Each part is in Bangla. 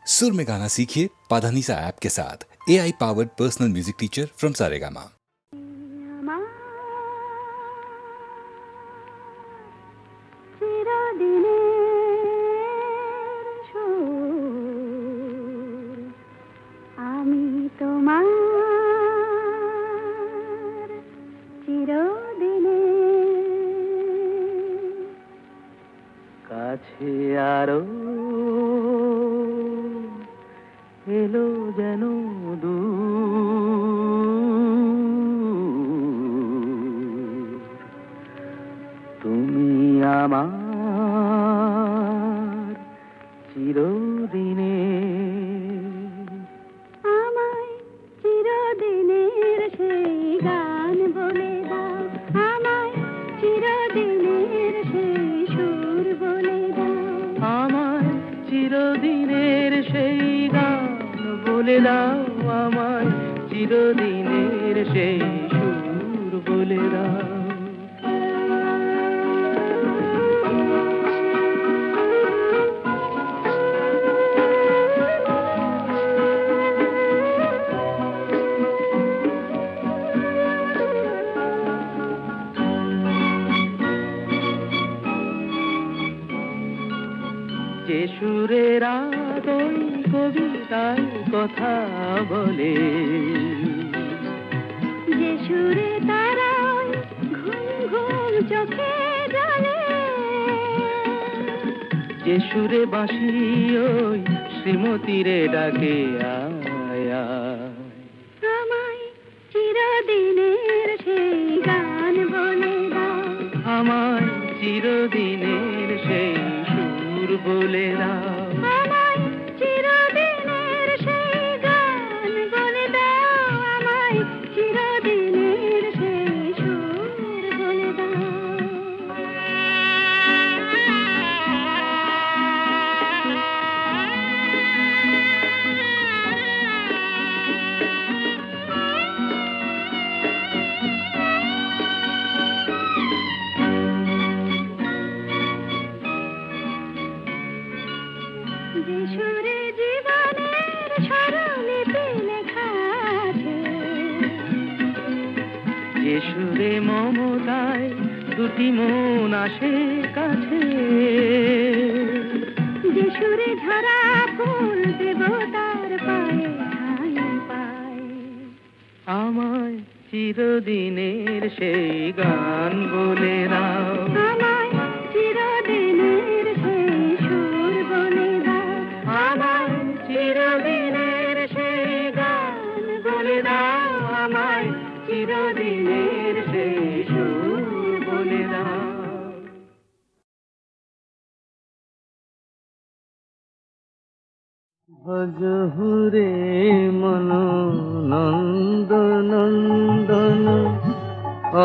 सुर में गाना सीखिए पाधानीसा ऐप के साथ AI powered personal music teacher from Saregama. কাছে আরো এলো যেন দূর, তুমি আমার চিরদিনে, আমায় চিরদিনের সেই গান বলে দাও, আমায় চিরদিনের সেই সুর বলে দাও, আমায় চিরদিনের সেই গান বলে দাও, আমায় চিরদিনের সেই সুর বলে দাও। যে সুরের আদয় কবিতায় কথা বলে, যে সুরে তারায় ঘুম ঘুম চোখে জ্বলে, যে সুরে বাঁশি ওই শ্রীমতীরে ডাকে আয় আয়। আমায় চিরদিনের সেই গান বলে দাও, আমায় চিরদিনের সেই সুর বলে দাও, আমায় চিরদিনের সেই গান বলে দাও, আমায় চিরদিনের সেই সুর বলে দাও। যে সুরে জীবনের স্বরলিপি লেখা আছে, যে সুরে মমতায় দুটি মন আসে কাছে, যে সুরে ঝরা ফুল দেবতার পায়ে ঠাঁই পায়, আমায় চিরদিনের সেই গান বলে দাও, আমায় চিরদিনের সেই সুর বলে দাও, আমায় চিরদিনের সেই গান বলে দাও, আমায় চিরদিনের সেই সুর বলে দাও। ভজহুরে মন নন্দ নন্দন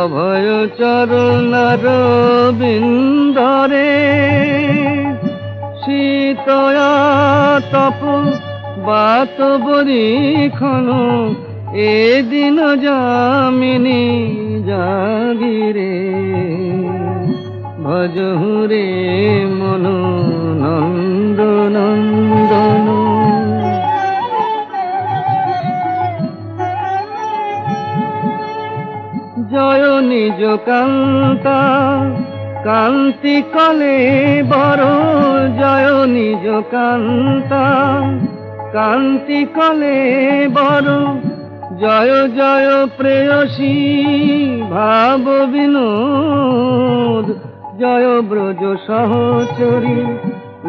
অভয় চরণার বিন্দরে, শীতয়া তপ বাত বরিখন এ দিন যামিনী জাগিরে, ভজহুরে মন নন্দ নন্দন। জয় নিজ কান্তা কান্তি কলে বড়, জয় নিজ কান্তা কান্তি কলে বড়, জয় জয় প্রেয়সী ভাব বিনোদ, জয় ব্রজ সহচরী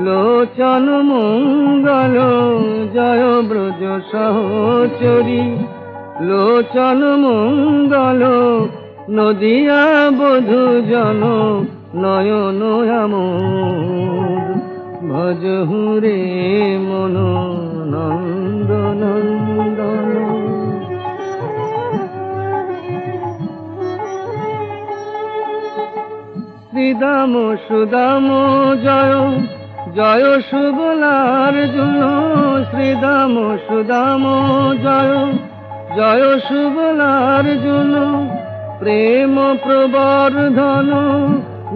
লোচন মঙ্গল, জয় ব্রজ সহচরী লোচন মঙ্গল, নদিয়া বধূ জন নয়ন আমোদ, ভজহুরে মন নন্দ নন্দন। শ্রীদাম সুদাম জয় জয় সুবলার জন্য, শ্রীদাম সুদাম জয় জয় সুবলার জন্য, প্রেম প্রবর্ধন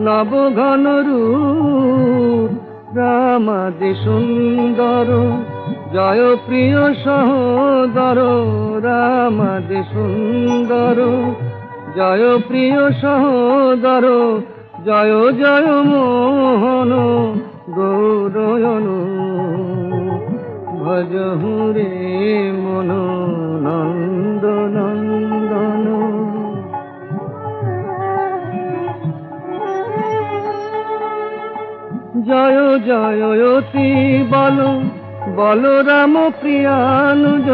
নবঘন রূপ, রামাদি সুন্দর জয় প্রিয় সহোদর রামাদে সুন্দর, জয় প্রিয় সহোদর, জয় জয় মোহন গৌরয়ন, ভজহু রে মন নন্দ নন্দন। জয় জয় অতি বল বলরাম প্রিয়ানুজ,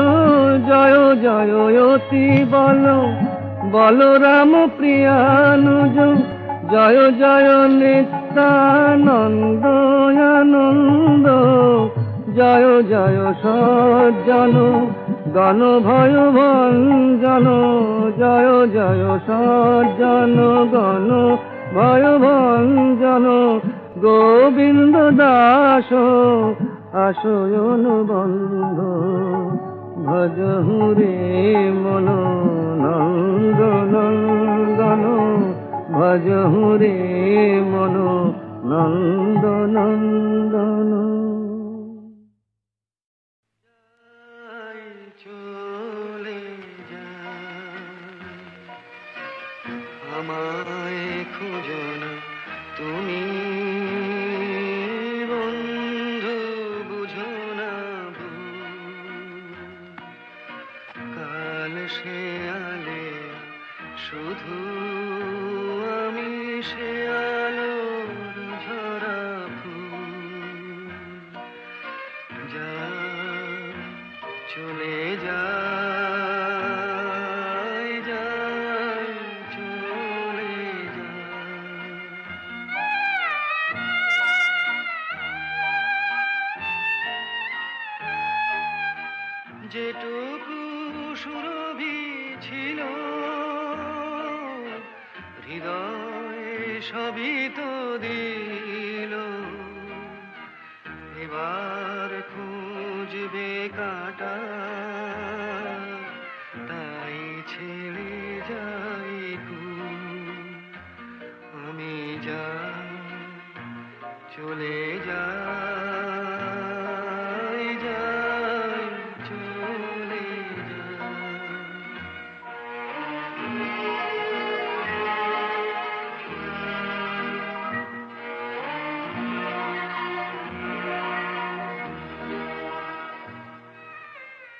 জয় জয় অতি বল বলরাম প্রিয়ানুজ, জয় জয় নিত্যানন্দ আনন্দ, জয় জয় সজ্জন গণ ভয় ভঞ্জন, জয় জয় সজ্জন গণ ভয় ভঞ্জন, গোবিন্দ দাস আশয়ন বন্ধ, ভজহু রে মন নন্দ নন্দন, ভজহু রে মন নন্দ নন্দন। চলে আমায় খুঁজো না তুমি বন্ধু, বুঝো না কাল সে আলে শুধু আমি সে আলোর ঝরা ফুল, যা চলে যায় যায় চলে যায়। যেটুকু সুরভি ছিল হৃদয়ে সবই তো দিল, এবার খুঁজবে কাটা তাই ছেড়ে যাই আমি, যাই চলে যাই যাই চলে যাই।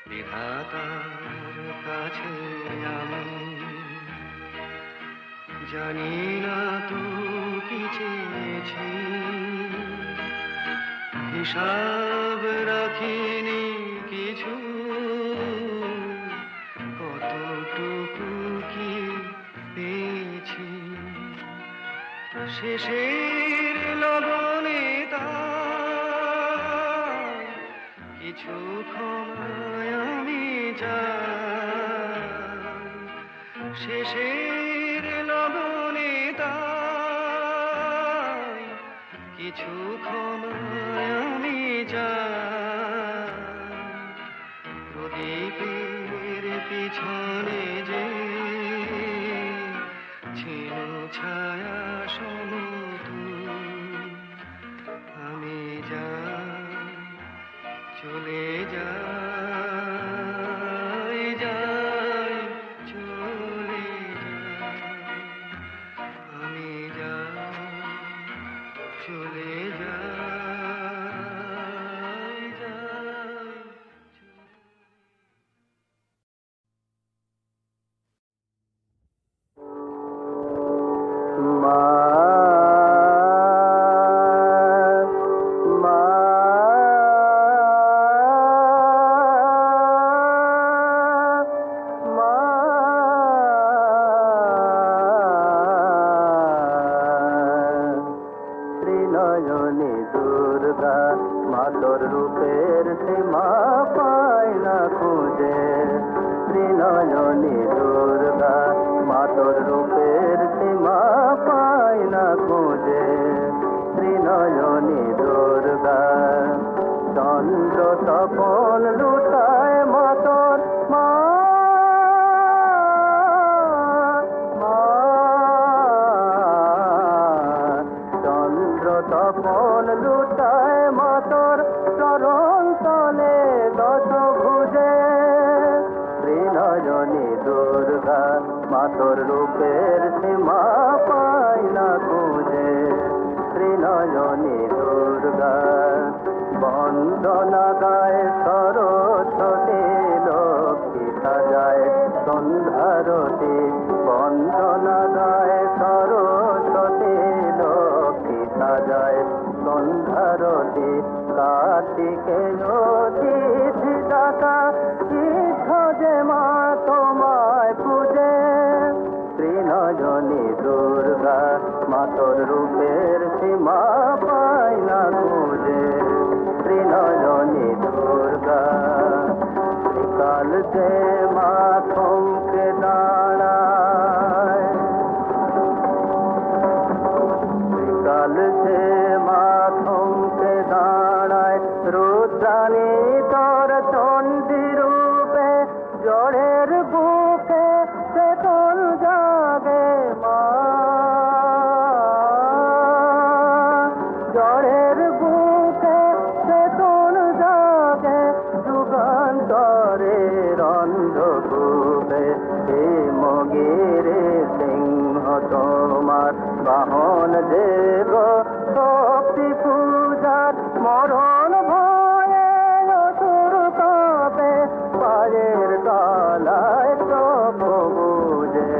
বিধাতার কাছে আমি জানি না তো কি চেয়েছি, হিসাব রাখিনি কিছু, কতটুকু কি পেয়েছি, শেষের লগনে তাই কিছু ক্ষমায় আমি চাই, শেষের লগনে তাই কিছু ক্ষমায় আমি চাই, প্রদীপের পিছনে যে ছিল ছায়া সমতুল, আমি যাই চলে যাই যাই চলে যাই, আমি যাই চলে যাই যাই। মা মা মা ত্রিনয়নী দুর্গা মাতর রূপের সীমা পায় না খুঁজে, ত্রিনয়নী দুর্গা মাতর রূপের সীমা পায় না খুঁজে, ত্রিনয়নী দুর্গা চন্দ্র তপন লুটায় মাতর মা চন্দ্র তপন লুটায় মাতর চরণ তলে তোর রূপের সীমা পাই না খুঁজে ত্রিনয়নী দুর্গা বন্দনা গায় সরস্বতী লক্ষ্মী সাজায় সন্ধ্যারতি বন্দনা গায় সরস্বতী লক্ষ্মী সাজায় সন্ধ্যারতি কার্তিকে অতিথি দাতা তীর্থ যে মা তোমায় পূজে ত্রিনয়নী দুর্গা মা তোর রূপের সীমা পাই না খুঁজে ত্রিনয়নী দুর্গা কাল যে মা থমকে দাঁড়ায় কাল যে মা থমকে দাঁড়ায় রুদ্রাণী তোর চণ্ডী রূপে জড়ের বুকে সে তোর জাগে মা জড়ের বুকে সে তোর জাগে যুগান্তরে রন্ধকূপে হে মগিরে সিংহ তোমার বাহন দেব শক্তি পূজার মরণ ভয়ে অসুর কাঁপে পায়ের তলায় চোখ বুঝে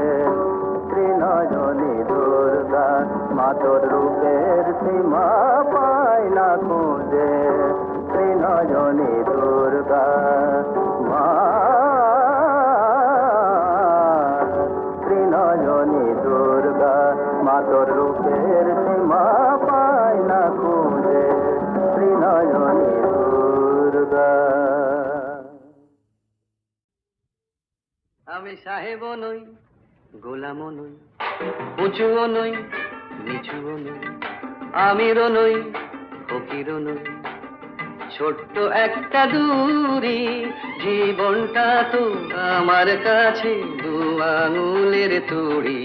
ত্রিনয়নী দুর্গা মা তোর রূপের সীমা পাই না খুঁজে ত্রিনয়নী দুর্গা মা ত্রিনয়নী দুর্গা মা তোর রূপের সীমা পাই না খুঁজে ত্রিনয়নী দুর্গা আমি সাহেবও নই গোলামও নই উঁচুও নই নিচুও নই আমিরও নই ফকিরও নই ছোট্ট একটা দূরি জীবনটা তো আমার কাছে দু আঙুলের তুড়ি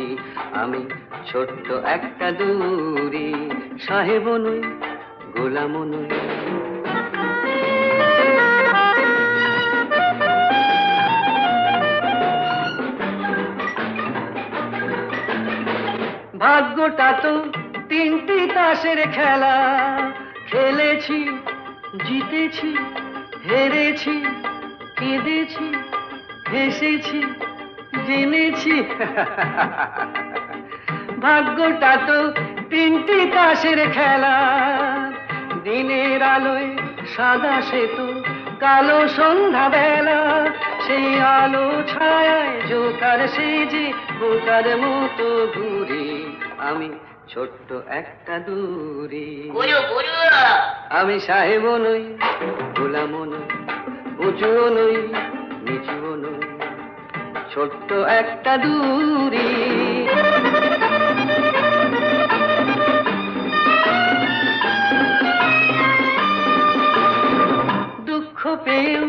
আমি ছোট্ট একটা দূরি সাহেবও নই গোলামও নই ভাগ্যটা তো তিনটি তাসের খেলা খেলেছি জিতেছি হেরেছি কেঁদেছি হেসেছি জেনেছি ভাগ্যটা তো তিনটি তাসের খেলা দিনের আলোয় সাদা সেতু কালো সন্ধ্যা বেলা সেই আলো ছায়ায় জোকার সেজে বোকার মতো ঘুরে আমি ছোট্ট একটা দূরে আমি সাহেবও নই গোলামও নই উঁচুও নই নিচুও নই ছোট্ট একটা দূরে দুঃখ পেয়েও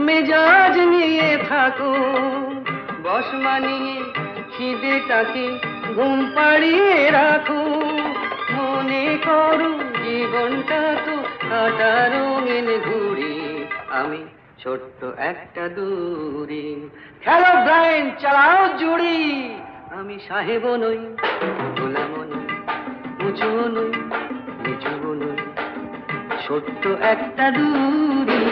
মেজাজ নিয়ে থাকো বস মানিয়ে খিদেটাকে ঘুম পাড়িয়ে রাখো মনে করো জীবনটা তো কাটা রঙিন ঘুড়ি আমি ছোট্ট একটা দূরে খেলো ব্রাইন চালাও জুড়ি আমি সাহেবও নই গোলামও নই উঁচুও নই নিচুও নই ছোট্ট একটা দূরে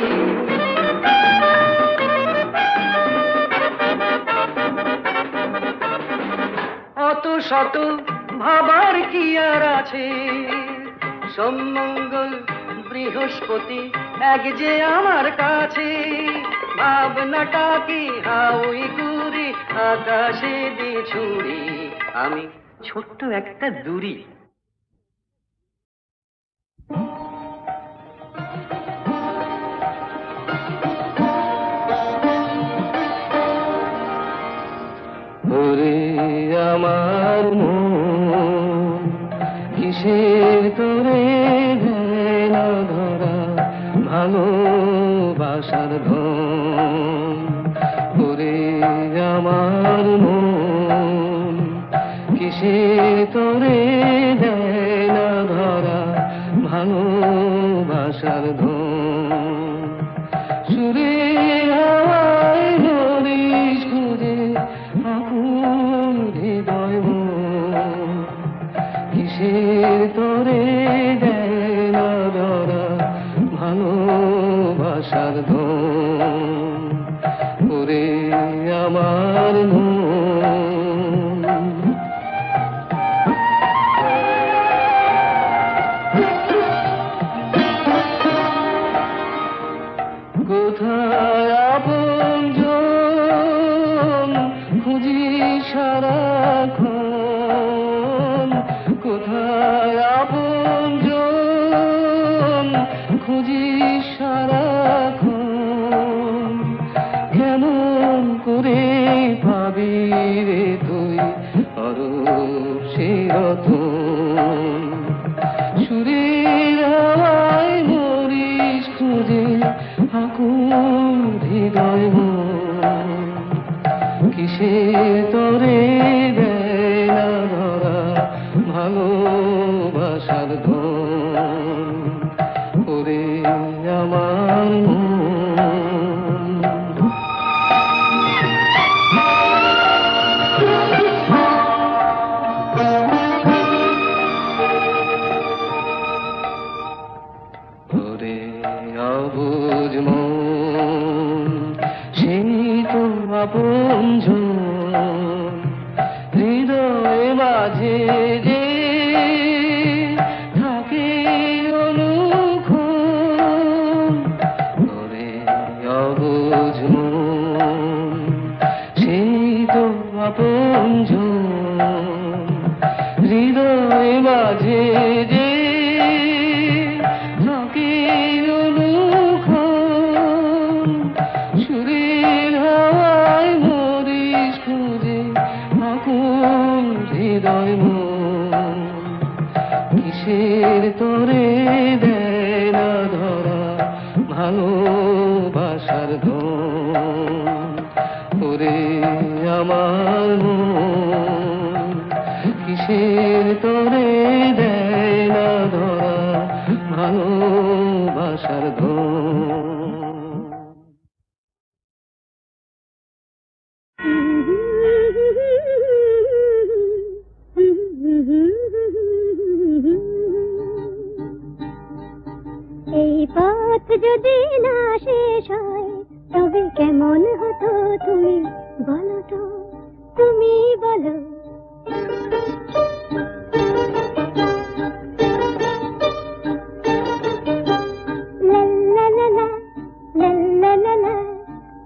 অত শত ভাবার কি আর আছে সোমমঙ্গল বৃহস্পতি এক যে আমার কাছে ভাবনাটাকে হাউই করে আকাশে দিয়ে ছুড়ি আমি ছোট্ট একটা দূরি আমার মন কিসের তোরে না ধরা ভালোবাসার ধন ওরে আমার মন কিসের তোরে না ধরা ভালোবাসার ধন সুরে হাওয়ায় ধরিস খুঁজে আকুল ভালোবাসার ধন ওরে আমার মন। কোথায় আপনজন খুঁজি সারাক্ষণ, কোথায় আপনজন খুঁজি সারাক্ষণ, কেমন করে পাবি রে তুই অরূপ সে রতন। সুরের হাওয়ায় মরিস খুঁজে আকুল হৃদয় মন, কিসে তোরে দেয় না ধরা ভালোবাসার ধন ওরে আমার মন। ওরে অবুঝ মন সেই তো আপনজন, হৃদয় মাঝে যে থাকে অনুক্ষণ। ওরে অবুঝ মন সেই তো আপনজন, হৃদয় মাঝে যে থাকে অনুক্ষণ। সুরের হাওয়ায় মরিস খুঁজে আকুল হৃদয় মন, কিসের তোরে দেয় না ধরা ভালোবাসার ধন ওরে আমার মন, কিসের তোরে দেয় না ধরা ভালোবাসার ধন। এই পথ যদি না শেষ হয় তবে কেমন হতো তুমি বলো তো, তুমি বলো। লা লা লা লা, লা লা লা লা,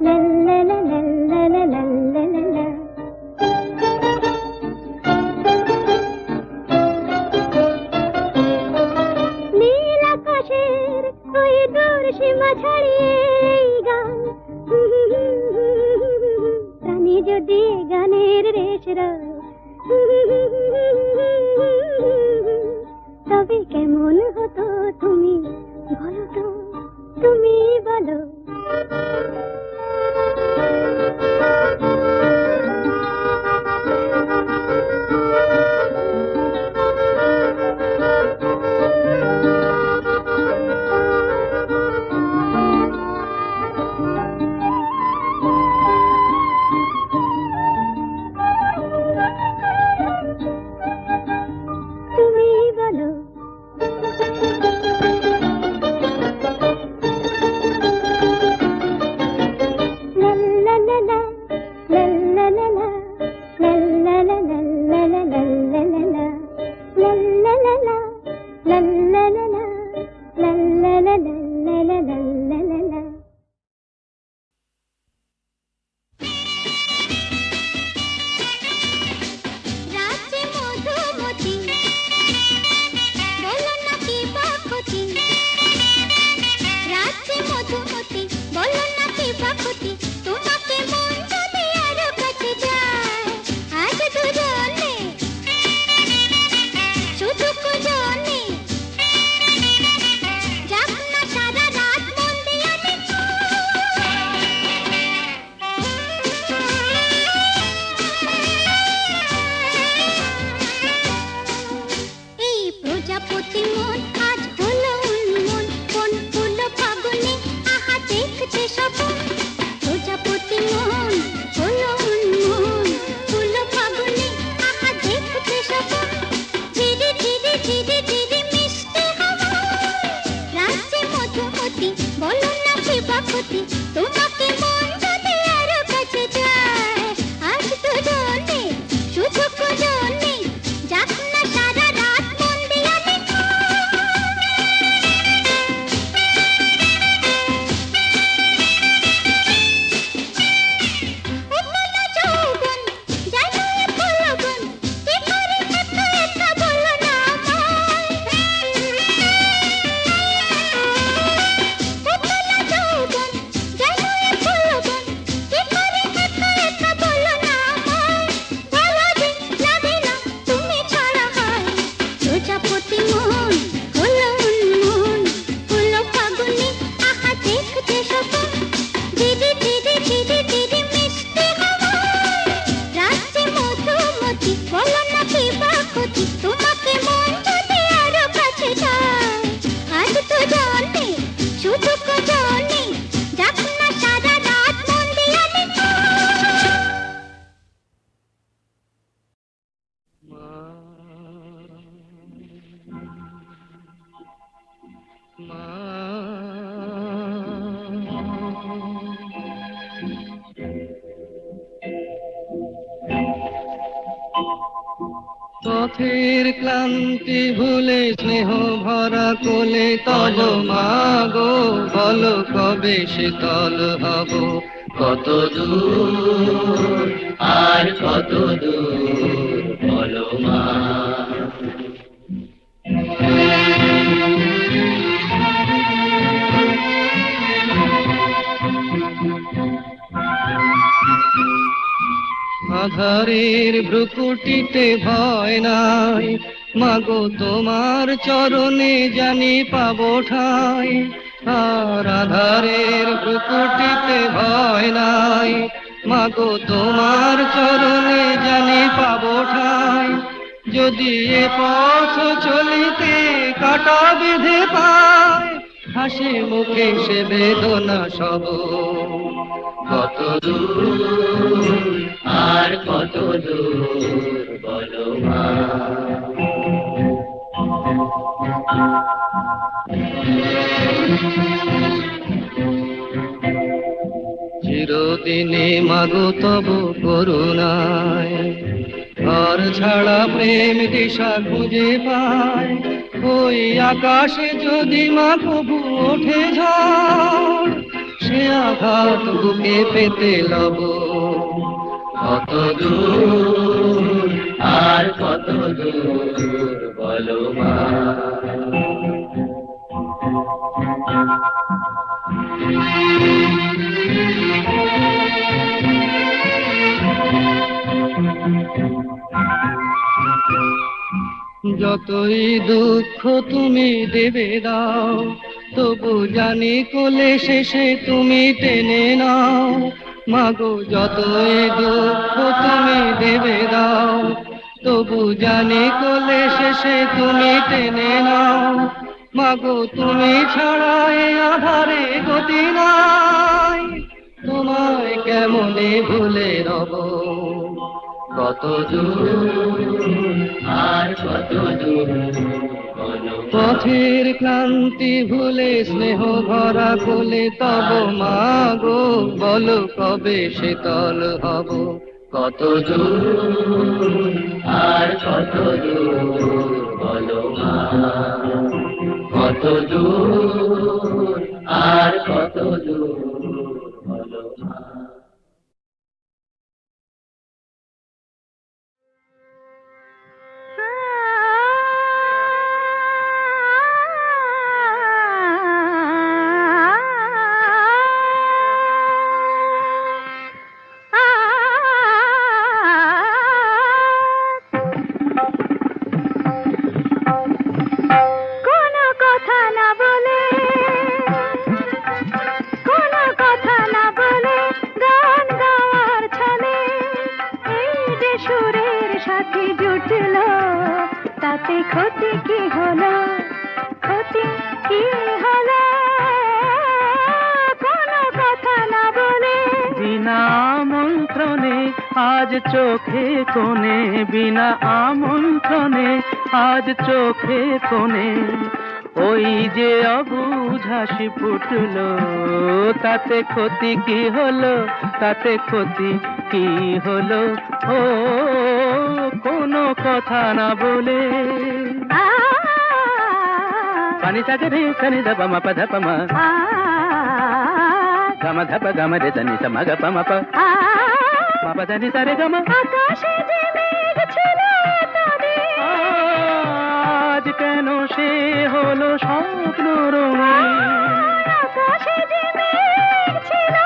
লা লা লা লা, লা লা লা লা লা লা। নীল আকাশের ওই দূর সীমা ছাড়িয়ে এই গান, প্রাণী যদি গানের রেশ রয় তবে কেমন হতো তুমি বলো তো, তুমি বলো। বা ক্ষতি তোমাকে মন যদি আরো কাছে যায় আজ দুজন নেই সুযোগ নেই যাক না সারা রাত মন দিয়ে আমি উঠলো যৌবন জানো এ ফুলবন কি করে একা একা বলো না আমায় উঠলো যৌবন জানো এ ফুলবন কি করে একা একা বলো না আমায় ভালো দিন লাগে না তুমি ছাড়া হয় প্রজাপতি মন হলো উন্মন হলো ফাগুনি আহা দেখতে স্বপন ধীরে ধীরে ধীরে ধীরে মিশতে হাওয়ায় রাত্রি মধুমতি বলো না কি বা ক্ষতি তোমাকে মন যদি আরো কাছে যায় আজ তো জানি শুধু জানি যাক না সারা রাত মন দিয়ে আমি পথের ক্লান্তি ভুলে স্নেহ ভরা কোলে তব মাগো বলো কবে শীতল হব কত দূর আর কত দূর বলো মা আধারের ভ্রুকুটিতে ভয় নাই মাগো তোমার চরণে জানি পাবো ঠাই আর আধারের ভ্রুকুটিতে ভয় নাই মাগো তোমার চরণে জানি পাবো ঠাই যদি এ পথ চলিতে কাটা বেঁধে পায় হাসি মুখে সে বেদনা সব কত দূর আর কত দূর বলো মা চিরদিনে মাগো তব করুণায় ঘর ছাড়া প্রেম দিশা খুঁজে পায় ওই আকাশে যদি মা কবু ওঠে ঝড় সে আঘাত বুকে পেতে লব কত দূর আর কত দূর বলো মা যতই দুঃখ তুমি দেবে দাও তবু জানি কোলে শেষে তুমি টেনে নাও মাগো যতই দুঃখ তুমি দেবে দাও তবু জানি কোলে শেষে তুমি টেনে নাও মাগো তুমি ছাড়া এ আধারে গতি নাই তোমায় কেমনে ভুলে রব কত দূর আর কত দূর পথের ক্লান্তি ভুলে স্নেহ ভরা কোলে তব মাগো বলো কবে শীতল হব কত দূর আর কত দূর বলো মা কত দূর আর কত দূর বলো মা ক্ষতি কি হলো ক্ষতি কি হলো কোনো কথা না বলে বিনা আমন্ত্রণে আজ চোখে কোণে বিনা আমন্ত্রণে আজ চোখে কোণে ওই যে অবুঝ হাসি ফুটলো, তাতে ক্ষতি কি হলো, তাতে ক্ষতি কি হলো? ও কোনো কথা না বলে পানি থাকে রে সানি ধাপা মা পা ধাপা মা গামা ধাপা গামা রে সানি সা মা গা পা মা পা মা পা ধানি সা রে গামা। আকাশে যে মেঘ ছিল এতদিন, আজ কেন সে হলো স্বপ্ন রঙিন, আকাশে যে মেঘ ছিল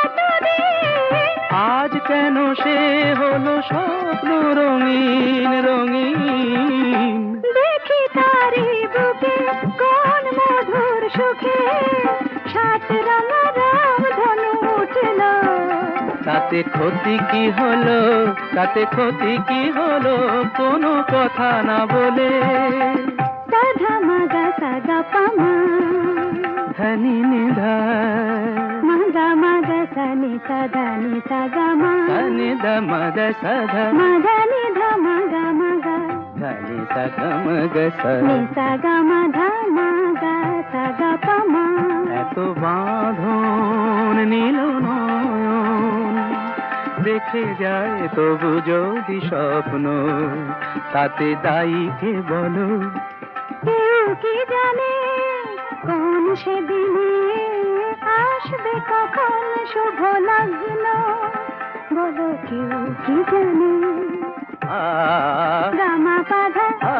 এতদিন, আজ কেন সে হলো স্বপ্ন রঙিন রঙিন। দেখি তারি বুকে কোন মধুর সুখে সাত রাঙা রাম ধনু উঠল। তাতে ক্ষতি কি হলো, তাতে ক্ষতি কি হলো, কোনো কথা না বলে সাধা মাগা সাগা পামা ধনি নিধা মাগা মাগা সানি সাধা নি সাগা মা ধনি দ মদ সধা মাগা নি ধা মাগা মাগা ধনি সগম গ স। নি সাগা মা ধা মাগা সাগা পামা। এত বাঁধন নীল নয়ন দেখে যায় তবু যদি স্বপ্ন, তাতে দায়ী কে বলো? কেউ কি জানে কোন সেদিনে আসবে কখন শুভ লগ্ন, বলো কেউ কি জানে? আ গামা পাধা আ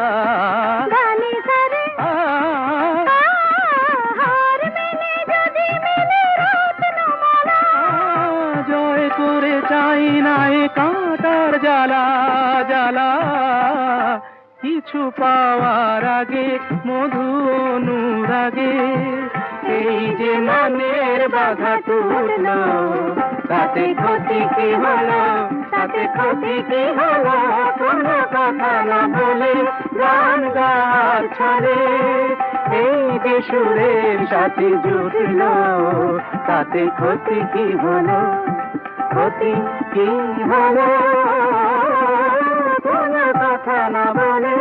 গানি সারে আ হার মেলে যদি মেলে রত্নমালা, জয় করে চাই না এ কাঁটার জ্বালা জ্বালা, কিছু পাওয়ার আগে মধু অনুরাগে এই যে মনের বাধা টুটলো, তাতে ক্ষতি কি হলো, তাতে ক্ষতি কি হলো, কোনো কথা না বলে গান গাওয়ার ছলে এই যে সুরের সাথে জুটলো, তাতে ক্ষতি কি হলো, ক্ষতি কি হলো, কোনো কথা না বলে